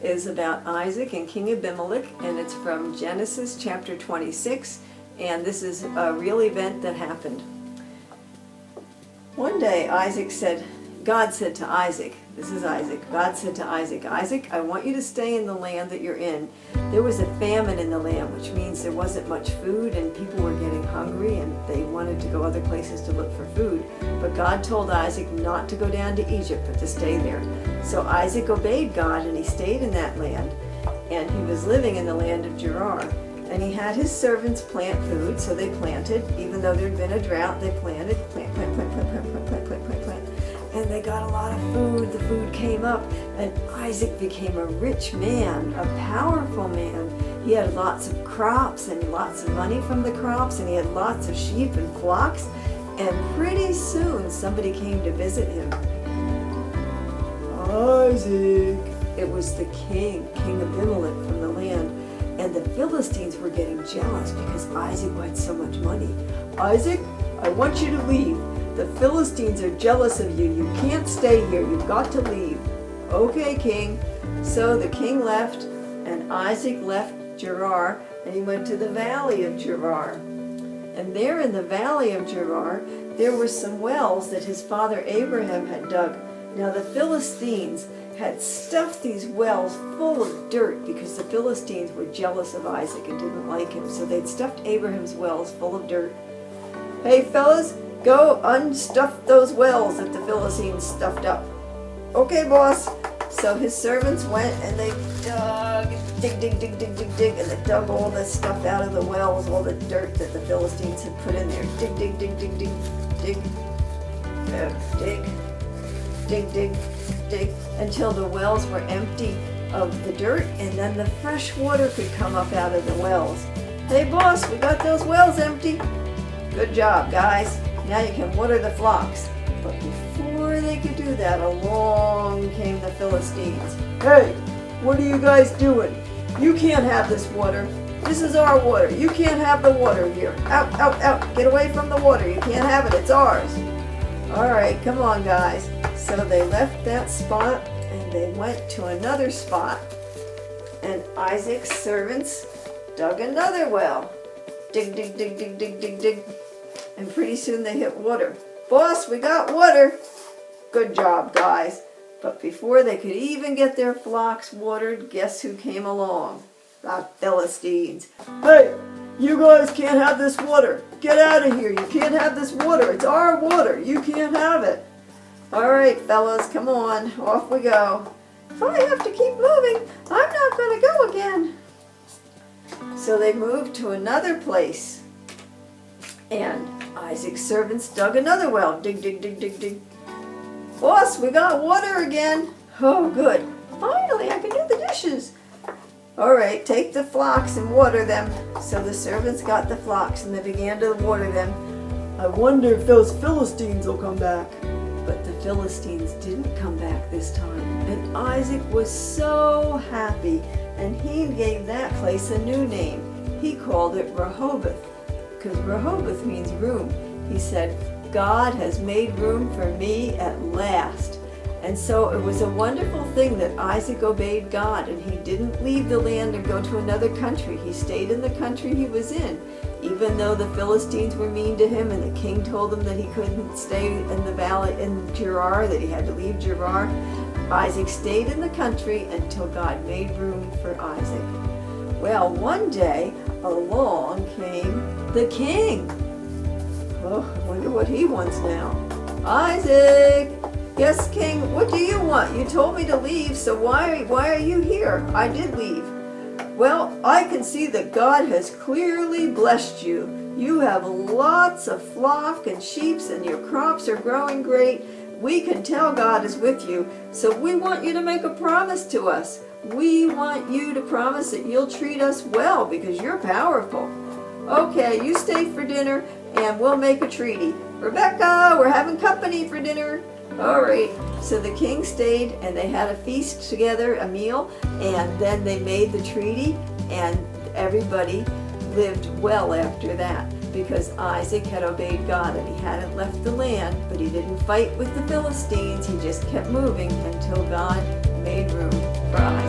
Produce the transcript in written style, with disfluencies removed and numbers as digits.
is about Isaac and King Abimelech, and it's from Genesis chapter 26, and this is a real event that happened. One day God said to Isaac, this is Isaac, God said to Isaac, Isaac, I want you to stay in the land that you're in. There was a famine in the land, which means there wasn't much food and people were getting hungry and they wanted to go other places to look for food. But God told Isaac not to go down to Egypt, but to stay there. So Isaac obeyed God and he stayed in that land, and he was living in the land of Gerar. And he had his servants plant food, so they planted. Even though there'd been a drought, they planted, plant. And they got a lot of food. The food came up, and Isaac became a rich man, a powerful man. He had lots of crops and lots of money from the crops, and he had lots of sheep and flocks. And pretty soon somebody came to visit him. Isaac! It was the king, King Abimelech from the land. And the Philistines were getting jealous because Isaac had so much money. Isaac, I want you to leave. The Philistines are jealous of you. You can't stay here. You've got to leave. Okay, king. So the king left, and Isaac left Gerar, and he went to the valley of Gerar. And there in the valley of Gerar, there were some wells that his father Abraham had dug. Now the Philistines had stuffed these wells full of dirt because the Philistines were jealous of Isaac and didn't like him. So they'd stuffed Abraham's wells full of dirt. Hey fellas, go unstuff those wells that the Philistines stuffed up. Okay, boss. So his servants went and they dug, dig, and they dug all the stuff out of the wells, all the dirt that the Philistines had put in there. Dig, until the wells were empty of the dirt, and then the fresh water could come up out of the wells. Hey boss, we got those wells empty. Good job, guys. Now you can water the flocks. But before they could do that, along came the Philistines. Hey, what are you guys doing? You can't have this water. This is our water. You can't have the water here. Out, out, out. Get away from the water. You can't have it. It's ours. All right, come on, guys. So they left that spot and they went to another spot. And Isaac's servants dug another well. Dig. And pretty soon they hit water. Boss, we got water. Good job, guys. But before they could even get their flocks watered, guess who came along? The Philistines. Hey, you guys can't have this water. Get out of here. You can't have this water. It's our water. You can't have it. All right, fellas, come on. Off we go. If I have to keep moving, I'm not going to go again. So they moved to another place. And Isaac's servants dug another well. Dig. Boss, we got water again. Oh, good. Finally, I can do the dishes. All right, take the flocks and water them. So the servants got the flocks and they began to water them. I wonder if those Philistines will come back. But the Philistines didn't come back this time. And Isaac was so happy, and he gave that place a new name. He called it Rehoboth, because Rehoboth means room. He said, God has made room for me at last. And so it was a wonderful thing that Isaac obeyed God, and he didn't leave the land and go to another country. He stayed in the country he was in. Even though the Philistines were mean to him and the king told him that he couldn't stay in the valley in Gerar, that he had to leave Gerar, Isaac stayed in the country until God made room for Isaac. Well, one day along came the king. Oh, I wonder what he wants now. Isaac! Yes, king, what do you want? You told me to leave, so why are you here? I did leave. Well, I can see that God has clearly blessed you. You have lots of flock and sheep, and your crops are growing great. We can tell God is with you, so we want you to make a promise to us. We want you to promise that you'll treat us well because you're powerful. Okay, you stay for dinner and we'll make a treaty. Rebecca, we're having company for dinner. All right, so the king stayed and they had a feast together, a meal, and then they made the treaty, and everybody lived well after that because Isaac had obeyed God and he hadn't left the land, but he didn't fight with the Philistines. He just kept moving until God made room for Isaac.